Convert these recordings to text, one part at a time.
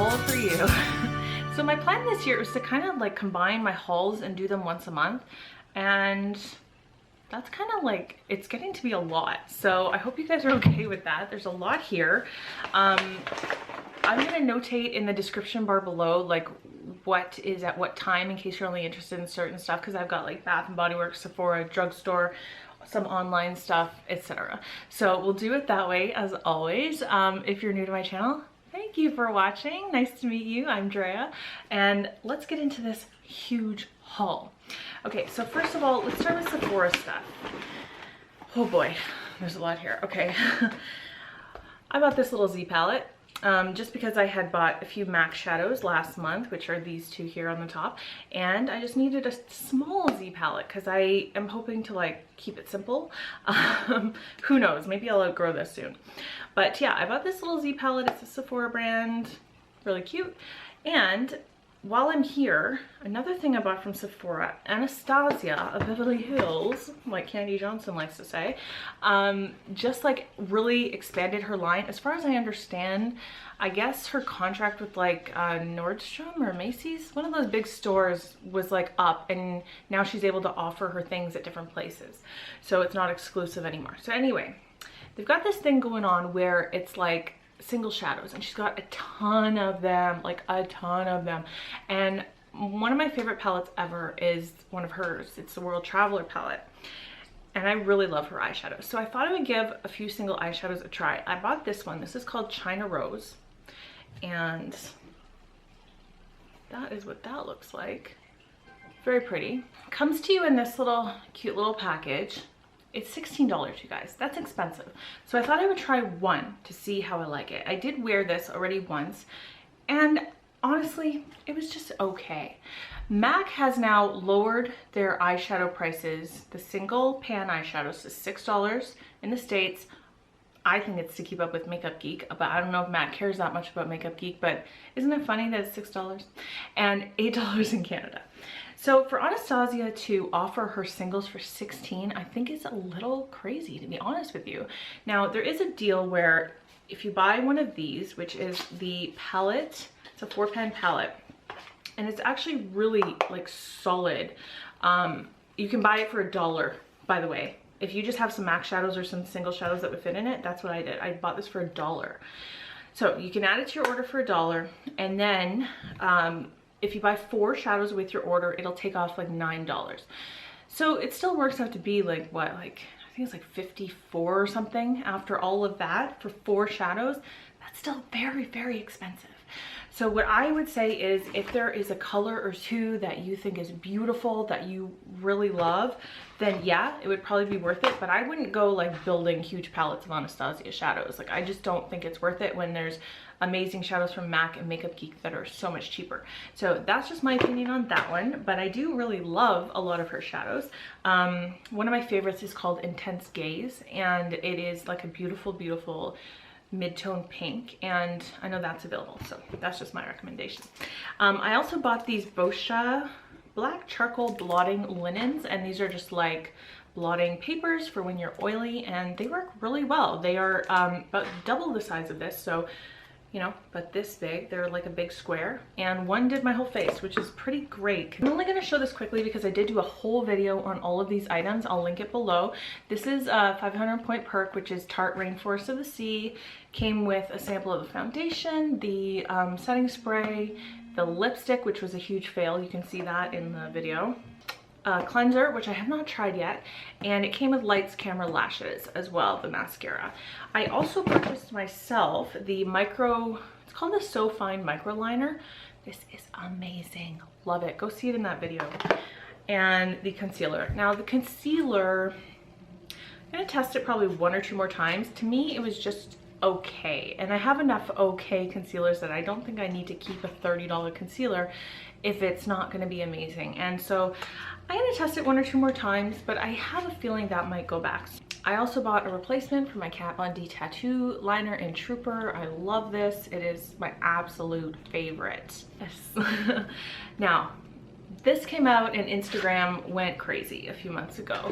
all for you. So my plan this year was to kind of like combine my hauls and do them once a month, and that's kind of like, it's getting to be a lot. So I hope you guys are okay with that. There's a lot here. I'm gonna notate in the description bar below like what is at what time in case you're only interested in certain stuff, because I've got like Bath & Body Works, Sephora, Drugstore, some online stuff, etc. So we'll do it that way as always. If you're new to my channel, thank you for watching. Nice to meet you. I'm Drea, and let's get into this huge haul. Okay, so first of all, let's start with Sephora stuff. Oh boy, there's a lot here. Okay. I bought this little Z palette just because I had bought a few MAC shadows last month, which are these two here on the top, and I just needed a small Z palette because I am hoping to like keep it simple. Who knows, maybe I'll outgrow this soon. But yeah, I bought this little Z palette. It's a Sephora brand, really cute. And while I'm here, another thing I bought from Sephora, Anastasia of Beverly Hills, like Candy Johnson likes to say, just like really expanded her line. As far as I understand, I guess her contract with like Nordstrom or Macy's, one of those big stores, was like up, and now she's able to offer her things at different places. So it's not exclusive anymore. So anyway, they've got this thing going on where it's like single shadows, and she's got a ton of them, like a ton of them. And one of my favorite palettes ever is one of hers. It's the World Traveler palette, and I really love her eyeshadows. So I thought I would give a few single eyeshadows a try. I bought this one. This is called China Rose, and that is what that looks like. Very pretty. Comes to you in this little cute little package. It's $16, you guys. That's expensive. So I thought I would try one to see how I like it. I did wear this already once, and honestly, it was just okay. MAC has now lowered their eyeshadow prices, the single pan eyeshadows, to $6 in the States. I think it's to keep up with Makeup Geek, but I don't know if MAC cares that much about Makeup Geek, but isn't it funny that it's $6? And $8 in Canada. So for Anastasia to offer her singles for $16, I think it's a little crazy, to be honest with you. Now, there is a deal where if you buy one of these, which is the palette, it's a 4-pan palette, and it's actually really like solid. You can buy it for $1, by the way. If you just have some MAC shadows or some single shadows that would fit in it, that's what I did. I bought this for $1. So you can add it to your order for $1, and then if you buy 4 shadows with your order, it'll take off like $9. So it still works out to be like, what, like, I think it's like 54 or something after all of that for 4 shadows. That's still very, very expensive. So what I would say is, if there is a color or two that you think is beautiful, that you really love, then yeah, it would probably be worth it. But I wouldn't go like building huge palettes of Anastasia shadows. Like, I just don't think it's worth it when there's amazing shadows from MAC and Makeup Geek that are so much cheaper. So that's just my opinion on that one, but I do really love a lot of her shadows. One of my favorites is called Intense Gaze, and it is like a beautiful, beautiful mid-tone pink, and I know that's available, so that's just my recommendation. I also bought these Boscia black charcoal blotting linens, and these are just like blotting papers for when you're oily, and they work really well. They are about double the size of this, so you know, but this big. They're like a big square, and one did my whole face, which is pretty great. I'm only going to show this quickly because I did do a whole video on all of these items. I'll link it below. This is 500 Point Perk, which is Tarte Rainforest of the Sea. Came with a sample of the foundation, the setting spray, the lipstick, which was a huge fail. You can see that in the video. Cleanser, which I have not tried yet, and it came with Lights Camera Lashes as well, the mascara. I also purchased myself the it's called the So Fine Micro Liner. This is amazing, love it. Go see it in that video. And the concealer. Now the concealer, I'm gonna test it probably 1 or 2 more times. To me, it was just okay, and I have enough okay concealers that I don't think I need to keep a $30 concealer if it's not going to be amazing. And so I'm going to test it 1 or 2 more times, but I have a feeling that might go back. I also bought a replacement for my Kat Von D tattoo liner in Trooper. I love this. It is my absolute favorite. Yes. Now, this came out and Instagram went crazy a few months ago.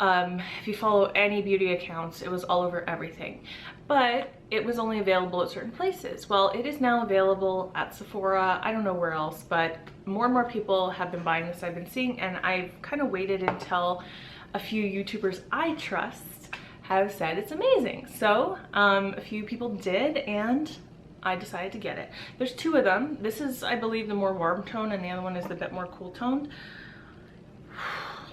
If you follow any beauty accounts, it was all over everything. But it was only available at certain places. Well, it is now available at Sephora. I don't know where else, but more and more people have been buying this, I've been seeing, and I've kind of waited until a few YouTubers I trust have said it's amazing. So a few people did, and I decided to get it. There's two of them. This is, I believe, the more warm tone, and the other one is the bit more cool toned.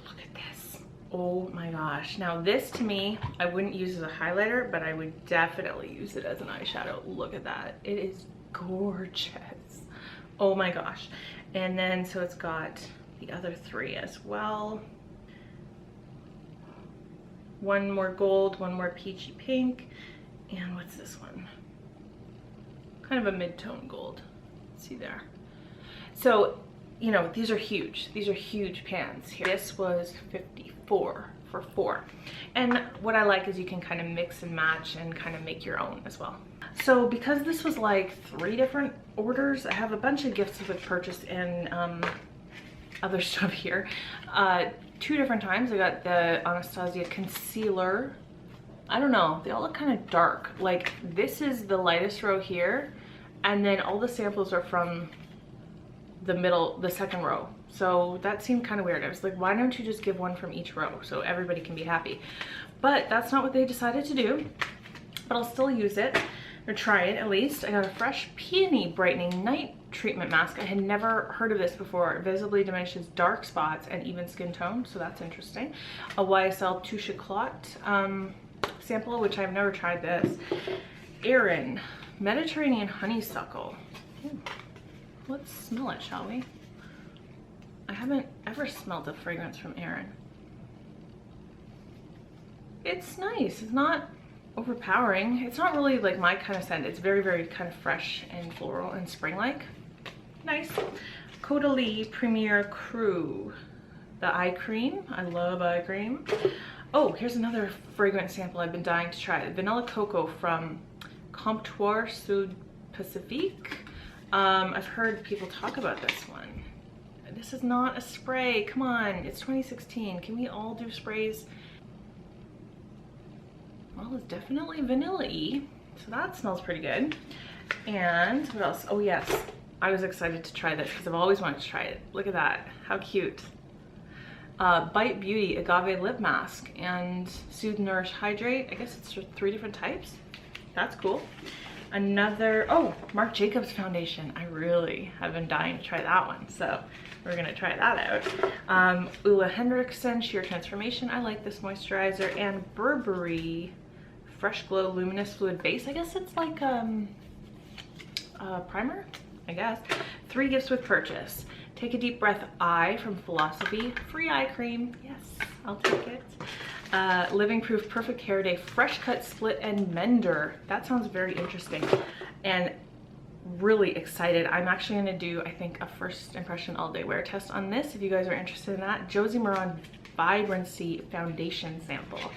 Look at this. Oh my gosh. Now this, to me, I wouldn't use as a highlighter, but I would definitely use it as an eyeshadow. Look at that. It is gorgeous. Oh my gosh. And then, so it's got the other three as well. One more gold, one more peachy pink, and what's this one? Kind of a mid-tone gold. See there. So, you know, these are huge. These are huge pans here. This was $54 for 4. And what I like is you can kind of mix and match and kind of make your own as well. So because this was like 3 different orders, I have a bunch of gifts with purchase and other stuff here. 2 different times I got the Anastasia concealer. I don't know, they all look kind of dark. Like this is the lightest row here, and then all the samples are from the middle, the second row. So that seemed kind of weird. I was like, why don't you just give one from each row so everybody can be happy? But that's not what they decided to do. But I'll still use it, or try it at least. I got a Fresh Peony Brightening Night Treatment Mask. I had never heard of this before. It visibly diminishes dark spots and even skin tone, so that's interesting. A YSL Touche Éclat sample, which I've never tried this. Erin Mediterranean Honeysuckle. Ooh. Let's smell it, shall we? I haven't ever smelled a fragrance from Erin. It's nice. It's not overpowering. It's not really like my kind of scent. It's very, very kind of fresh and floral and spring-like. Nice. Caudalie Premier Crew. The eye cream. I love eye cream. Oh, here's another fragrance sample I've been dying to try. Vanilla Cocoa from Comptoir Sud Pacifique. I've heard people talk about this one. This is not a spray. Come on, it's 2016. Can we all do sprays? Well, it's definitely vanilla-y, so that smells pretty good. And what else? Oh yes, I was excited to try this because I've always wanted to try it. Look at that, how cute. Bite Beauty Agave Lip Mask and Soothe, Nourish, Hydrate. I guess it's 3 different types. That's cool. Another, oh, Marc Jacobs foundation. I really have been dying to try that one, so we're gonna try that out. Ulla Henriksen Sheer Transformation. I like this moisturizer. And Burberry Fresh Glow Luminous Fluid Base. I guess it's like a primer, I guess. 3 gifts with purchase. Take a Deep Breath Eye from Philosophy. Free eye cream. Yes, I'll take it. Living Proof Perfect Hair Day Fresh Cut Split and Mender. That sounds very interesting and really excited. I'm actually going to do, I think, a first impression all day wear test on this if you guys are interested in that. Josie Maran Vibrancy Foundation Sample.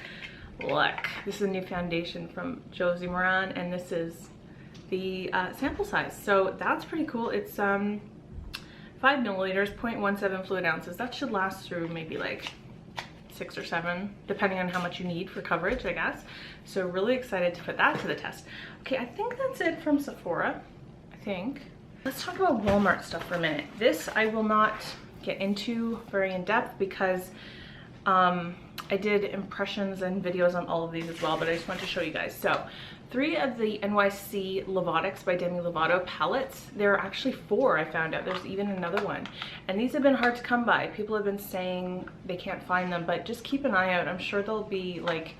Look, this is a new foundation from Josie Maran, and this is the sample size. So that's pretty cool. It's 5 milliliters, 0.17 fluid ounces. That should last through maybe like 6 or 7, depending on how much you need for coverage, I guess. So really excited to put that to the test. Okay, I think that's it from Sephora, I think. Let's talk about Walmart stuff for a minute. This I will not get into very in depth because I did impressions and videos on all of these as well, but I just want to show you guys. So 3 of the NYC Lovotics by Demi Lovato palettes. There are actually 4, I found out. There's even another one. And these have been hard to come by. People have been saying they can't find them, but just keep an eye out. I'm sure they'll be like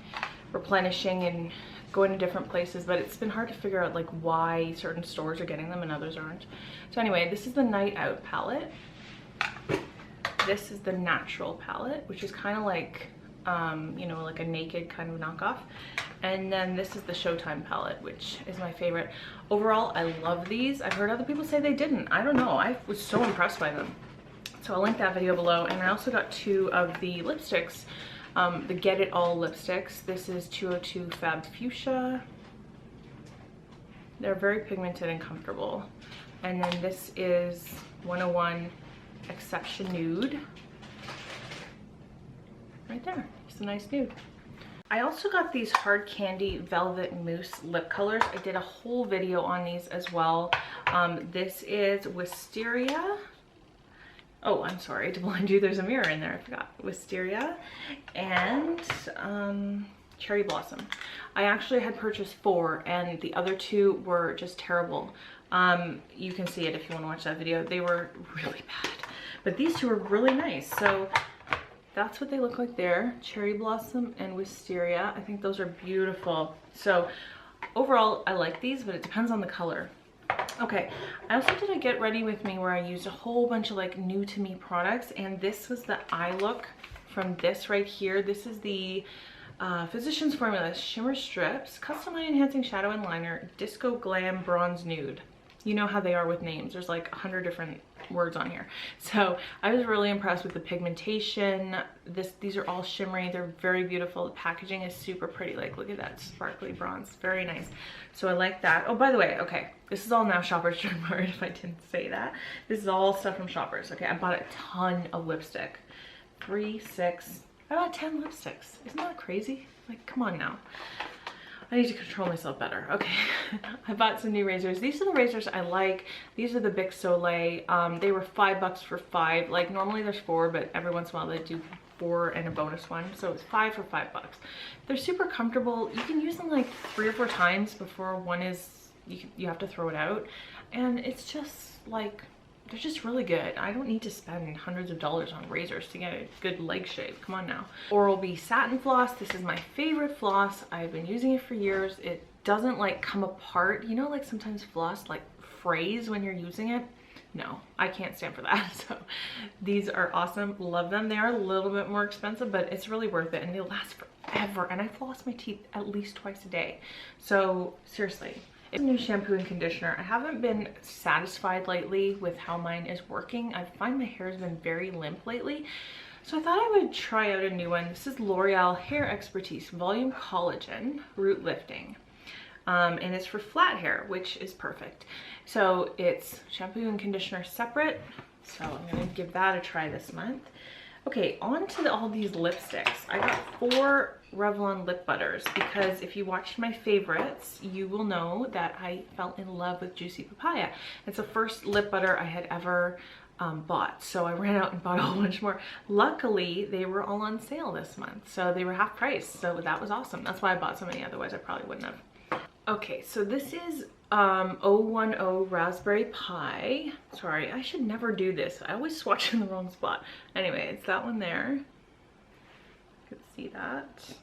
replenishing and going to different places, but it's been hard to figure out like why certain stores are getting them and others aren't. So anyway, this is the Night Out palette. This is the Natural palette, which is kind of like, you know, like a naked kind of knockoff. And then this is the Showtime palette, which is my favorite. Overall, I love these. I've heard other people say they didn't. I don't know. I was so impressed by them. So I'll link that video below. And I also got 2 of the lipsticks, the Get It All lipsticks. This is 202 Fab Fuchsia. They're very pigmented and comfortable. And then this is 101 Exception Nude. Right there. It's a nice nude. I also got these Hard Candy Velvet Mousse lip colors. I did a whole video on these as well. This is Wisteria. Oh, I'm sorry to blind you. There's a mirror in there. I forgot. Wisteria and Cherry Blossom. I actually had purchased 4 and the other 2 were just terrible. You can see it if you want to watch that video. They were really bad, but these 2 are really nice. So that's what they look like there. Cherry Blossom and Wisteria. I think those are beautiful. So overall, I like these, but it depends on the color. Okay, I also did a get ready with me where I used a whole bunch of like new to me products, and this was the eye look from this right here. This is the Physicians Formula Shimmer Strips, Custom Eye Enhancing Shadow and Liner, Disco Glam Bronze Nude. You know how they are with names. There's like 100 different words on here. So I was really impressed with the pigmentation. These are all shimmery. They're very beautiful. The packaging is super pretty. Like, look at that sparkly bronze. Very nice. So I like that. Oh, by the way, okay, this is all now Shoppers Drug Mart if I didn't say that. This is all stuff from Shoppers. Okay, I bought a ton of lipstick. 3, 6, I bought 10 lipsticks. Isn't that crazy? Like, come on now. I need to control myself better. Okay, I bought some new razors. These are the razors I like. These are the Bic Soleil. They were $5 for 5. Like normally there's 4, but every once in a while they do 4 and a bonus one. So it's 5 for $5. They're super comfortable. You can use them like 3 or 4 times before one is, you have to throw it out. And it's just like, they're just really good. I don't need to spend hundreds of dollars on razors to get a good leg shave. Come on now. Oral-B Satin Floss. This is my favorite floss. I've been using it for years. It doesn't like come apart. You know, like sometimes floss like frays when you're using it. No, I can't stand for that. So these are awesome. Love them. They are a little bit more expensive, but it's really worth it and they last forever. And I floss my teeth at least twice a day. So seriously. It's a new shampoo and conditioner. I haven't been satisfied lately with how mine is working. I find my hair has been very limp lately. So I thought I would try out a new one. This is L'Oreal Hair Expertise Volume Collagen Root Lifting. And it's for flat hair, which is perfect. So it's shampoo and conditioner separate. So I'm gonna give that a try this month. Okay, on to all these lipsticks. I got 4 Revlon lip butters because if you watched my favorites, you will know that I fell in love with Juicy Papaya. It's the first lip butter I had ever bought. So I ran out and bought a whole bunch more. Luckily, they were all on sale this month. So they were half price. So that was awesome. That's why I bought so many. Otherwise, I probably wouldn't have. Okay, so this is 010 Raspberry Pie. Sorry, I should never do this. I always swatch in the wrong spot. Anyway, it's that one there. You can see that.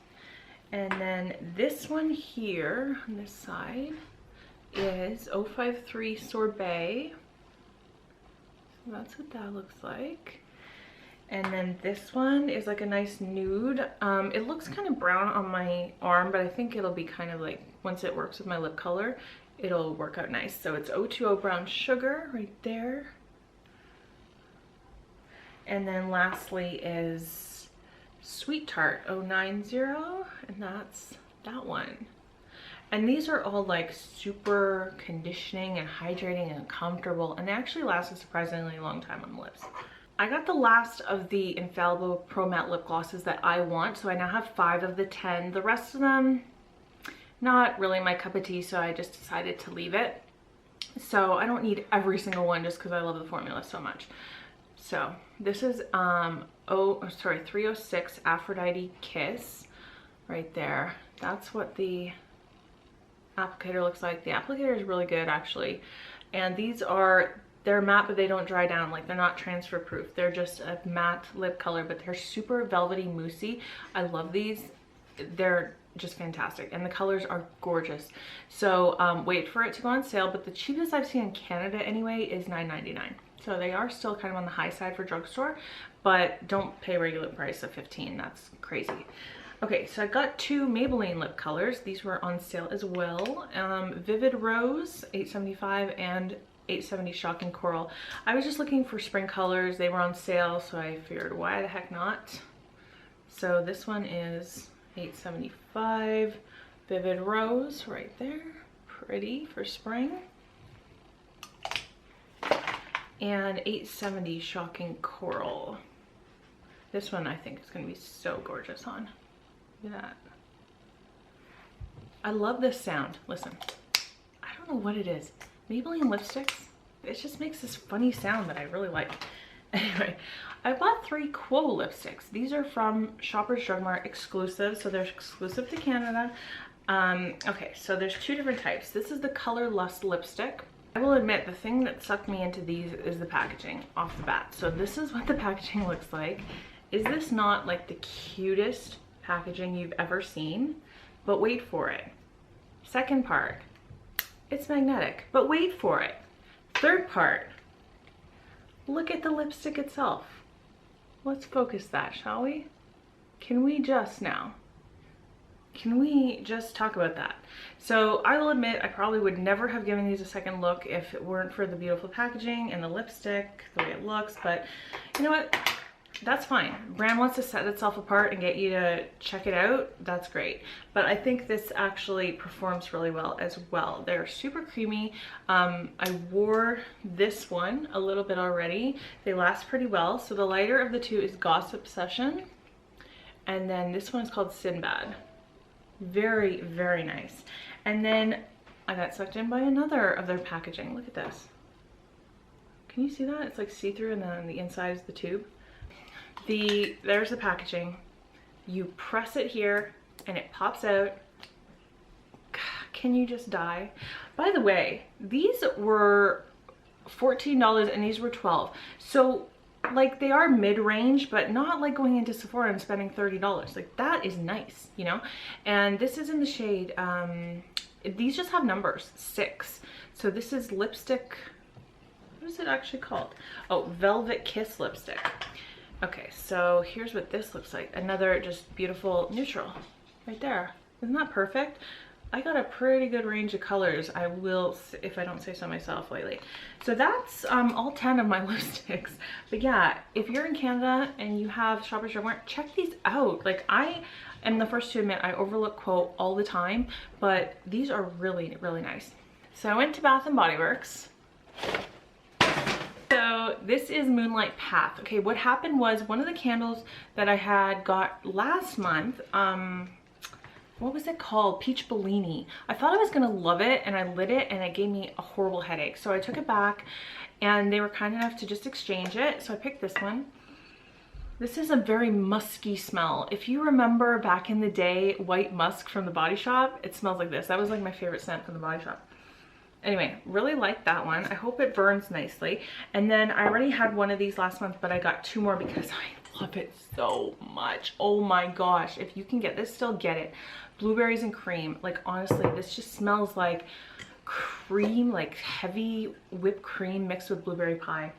And then this one here on this side is 053 Sorbet. So that's what that looks like. And then this one is like a nice nude. It looks kind of brown on my arm, but I think it'll be kind of like, once it works with my lip color, it'll work out nice. So it's 020 Brown Sugar right there. And then lastly is Sweet Tart 090, and that's that one. And these are all like super conditioning and hydrating and comfortable, and they actually last a surprisingly long time on the lips. I got the last of the Infallible Pro Matte lip glosses that I want, so I now have 5 of the 10. The rest of them, not really my cup of tea, so I just decided to leave it. So I don't need every single one just because I love the formula so much. So this is 306 Aphrodite Kiss right there. That's what the applicator looks like. The applicator is really good actually, and these are, they're matte but they don't dry down. Like, they're not transfer proof. They're just a matte lip color, but they're super velvety moussey. I love these. They're just fantastic, and the colors are gorgeous. So wait for it to go on sale, but the cheapest I've seen in Canada anyway is $9.99. So they are still kind of on the high side for drugstore, but don't pay regular price of $15. That's crazy. Okay, so I got 2 Maybelline lip colors. These were on sale as well. Vivid Rose, $8.75, and $8.70 Shocking Coral. I was just looking for spring colors. They were on sale, so I figured why the heck not. So this one is $8.75. Vivid Rose right there. Pretty for spring. And $8.70 Shocking Coral. This one I think is going to be so gorgeous on. Look at that. I love this sound. Listen, I don't know what it is. Maybelline lipsticks, it just makes this funny sound that I really like. Anyway, I bought 3 Quo lipsticks. These are from Shoppers Drug Mart exclusive, so they're exclusive to Canada. Okay, so there's 2 different types. This is the Color Lust lipstick. I will admit, the thing that sucked me into these is the packaging off the bat. So this is what the packaging looks like. Is this not like the cutest packaging you've ever seen? But wait for it. Second part, it's magnetic, but wait for it. Third part, look at the lipstick itself. Let's focus that, shall we? Can we just now? Can we just talk about that? So I will admit, I probably would never have given these a second look if it weren't for the beautiful packaging and the lipstick, the way it looks, but you know what? That's fine. Brand wants to set itself apart and get you to check it out. That's great. But I think this actually performs really well as well. They're super creamy. I wore this one a little bit already. They last pretty well. So the lighter of the 2 is Gossip Session. And then this one is called Sinbad. Very, very nice. And then I got sucked in by another of their packaging. Look at this. Can you see that? It's like see-through and then on the inside is the tube. There's the packaging. You press it here and it pops out. Can you just die? By the way, these were $14 and these were $12. So like they are mid-range, but not like going into Sephora and spending $30. Like that is nice, you know? And this is in the shade, these just have numbers, 6. So this is lipstick, what is it actually called? Oh, Velvet Kiss lipstick. Okay, so here's what this looks like. Another just beautiful neutral right there. Isn't that perfect? I got a pretty good range of colors, I will, if I don't say so myself lately. So that's all 10 of my lipsticks. But yeah, if you're in Canada and you have Shoppers Drug Mart, check these out. Like I am the first to admit I overlook Quo all the time, but these are really, really nice. So I went to Bath & Body Works. So this is Moonlight Path. Okay, what happened was one of the candles that I had got last month, what was it called? Peach Bellini. I thought I was gonna love it and I lit it and it gave me a horrible headache. So I took it back and they were kind enough to just exchange it. So I picked this one. This is a very musky smell. If you remember back in the day, White Musk from the Body Shop, it smells like this. That was like my favorite scent from the Body Shop. Anyway, really like that one. I hope it burns nicely. And then I already had one of these last month, but I got 2 more because I love it so much. Oh my gosh, if you can get this, still get it. Blueberries and cream. Like honestly, this just smells like cream, like heavy whipped cream mixed with blueberry pie.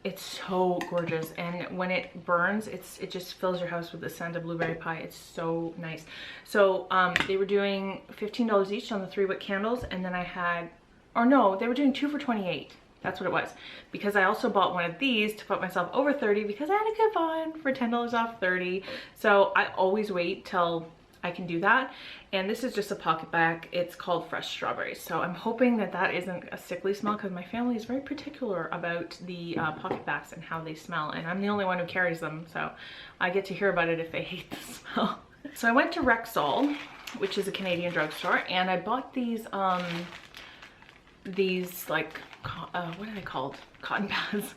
It's so gorgeous, and when it burns, it just fills your house with the scent of blueberry pie. It's so nice. So they were doing $15 each on the 3 wick candles, and then I had, or no, they were doing 2 for $28. That's what it was, because I also bought one of these to put myself over 30 because I had a coupon for $10 off 30. So I always wait till I can do that. And this is just a pocket bag. It's called Fresh Strawberries. So I'm hoping that that isn't a sickly smell, because my family is very particular about the pocket bags and how they smell. And I'm the only one who carries them, so I get to hear about it if they hate the smell. So I went to Rexall, which is a Canadian drugstore, and I bought these like, what are they called? Cotton pads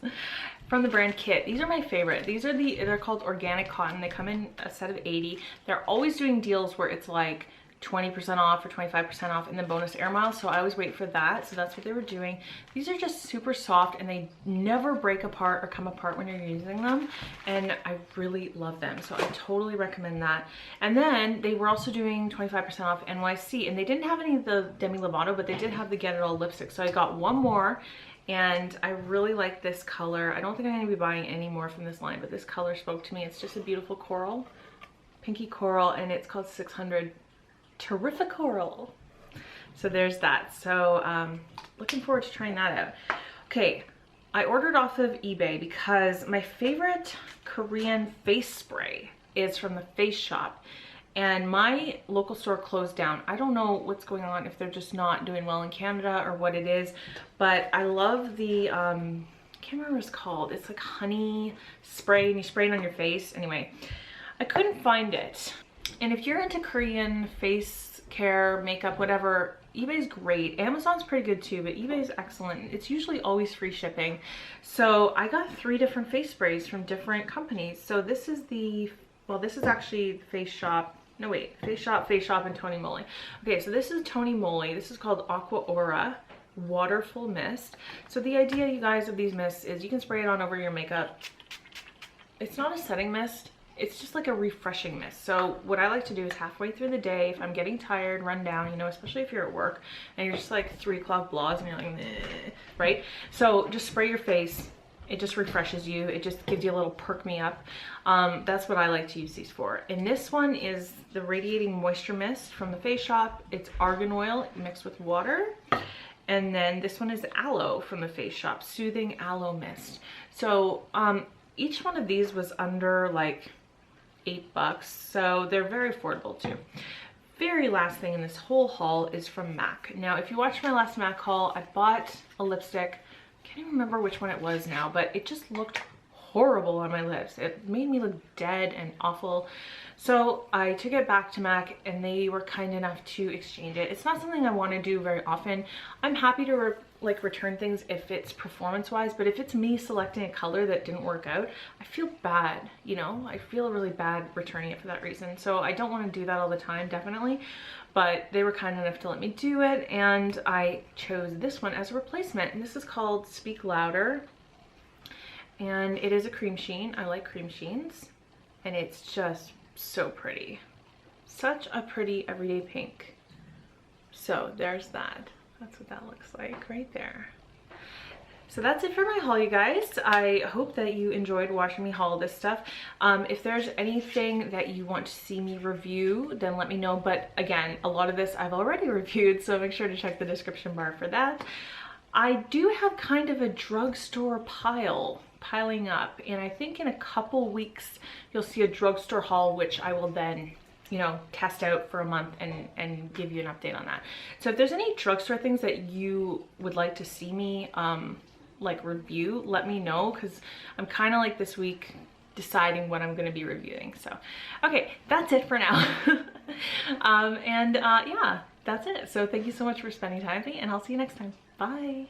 from the brand Kit. These are my favorite. These are they're called organic cotton. They come in a set of 80. They're always doing deals where it's like 20% off or 25% off and then bonus air miles. So I always wait for that. So that's what they were doing. These are just super soft and they never break apart or come apart when you're using them. And I really love them. So I totally recommend that. And then they were also doing 25% off NYC, and they didn't have any of the Demi Lovato, but they did have the Get It All lipstick. So I got one more. And I really like this color. I don't think I'm going to be buying any more from this line, but this color spoke to me. It's just a beautiful coral, pinky coral, and it's called 600 Terrific Coral. So there's that. So looking forward to trying that out. Okay, I ordered off of eBay because my favorite Korean face spray is from the Face Shop. And my local store closed down. I don't know what's going on, if they're just not doing well in Canada or what it is, but I love the, I can't remember what it's called. It's like honey spray and you spray it on your face. Anyway, I couldn't find it. And if you're into Korean face skincare, makeup, whatever, eBay's great. Amazon's pretty good too, but eBay's excellent. It's usually always free shipping. So I got 3 different face sprays from different companies. So this is the, well, this is actually Face Shop. No, wait, Face Shop, and Tony Moly. Okay, so this is Tony Moly. This is called Aqua Aura Waterful Mist. So the idea, you guys, of these mists is you can spray it on over your makeup. It's not a setting mist. It's just like a refreshing mist. So what I like to do is halfway through the day, if I'm getting tired, run down, you know, especially if you're at work and you're just like 3 o'clock blahs and you're like, meh, right? So just spray your face. It just refreshes you. It just gives you a little perk me up. That's what I like to use these for. And this one is the Radiating Moisture Mist from the Face Shop. It's argan oil mixed with water. And then this one is aloe from the Face Shop, Soothing Aloe Mist. So each one of these was under like $8, so they're very affordable too. Very last thing in this whole haul is from MAC. Now, if you watched my last MAC haul, I bought a lipstick. Can't even remember which one it was now, but it just looked horrible on my lips. It made me look dead and awful. So I took it back to MAC and they were kind enough to exchange it. It's not something I want to do very often. I'm happy to return things if it's performance wise, but if it's me selecting a color that didn't work out, I feel bad, you know? I feel really bad returning it for that reason. So I don't want to do that all the time, definitely. But they were kind enough to let me do it, and I chose this one as a replacement. And this is called Speak Louder. And it is a cream sheen. I like cream sheens. And it's just so pretty. Such a pretty everyday pink. So there's that. That's what that looks like right there. So that's it for my haul, you guys. I hope that you enjoyed watching me haul this stuff. If there's anything that you want to see me review, then let me know. But again, a lot of this I've already reviewed, so make sure to check the description bar for that. I do have kind of a drugstore piling up, and I think in a couple weeks you'll see a drugstore haul, which I will then, you know, test out for a month and give you an update on that. So if there's any drugstore things that you would like to see me like review, let me know, because I'm kind of like this week deciding what I'm going to be reviewing. So okay, that's it for now. Yeah, that's it. So thank you so much for spending time with me, and I'll see you next time. Bye.